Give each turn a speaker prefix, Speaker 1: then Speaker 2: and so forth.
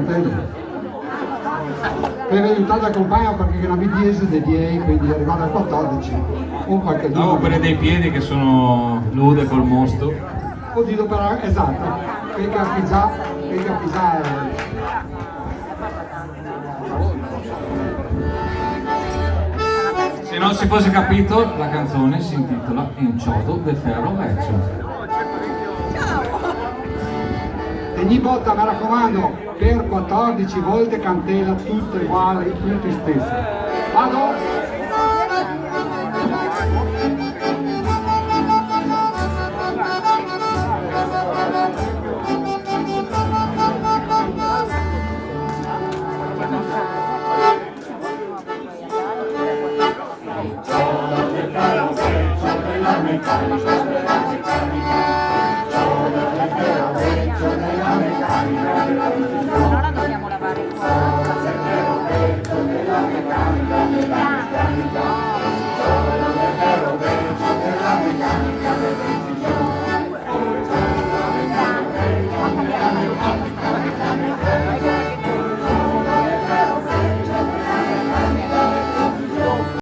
Speaker 1: cantare. Per aiutare la compagna perché è una B10 dei 10, quindi arrivare al 14 o qualche giorno.
Speaker 2: No, quelle dei piedi che sono nude col mosto.
Speaker 1: O di per esatto, che capisare.
Speaker 2: Se non si fosse capito, la canzone si intitola In ciodo de ferro vecchio.
Speaker 1: E ogni volta, mi raccomando, per 14 volte cantela tutte uguali, tutte stesse. Vado?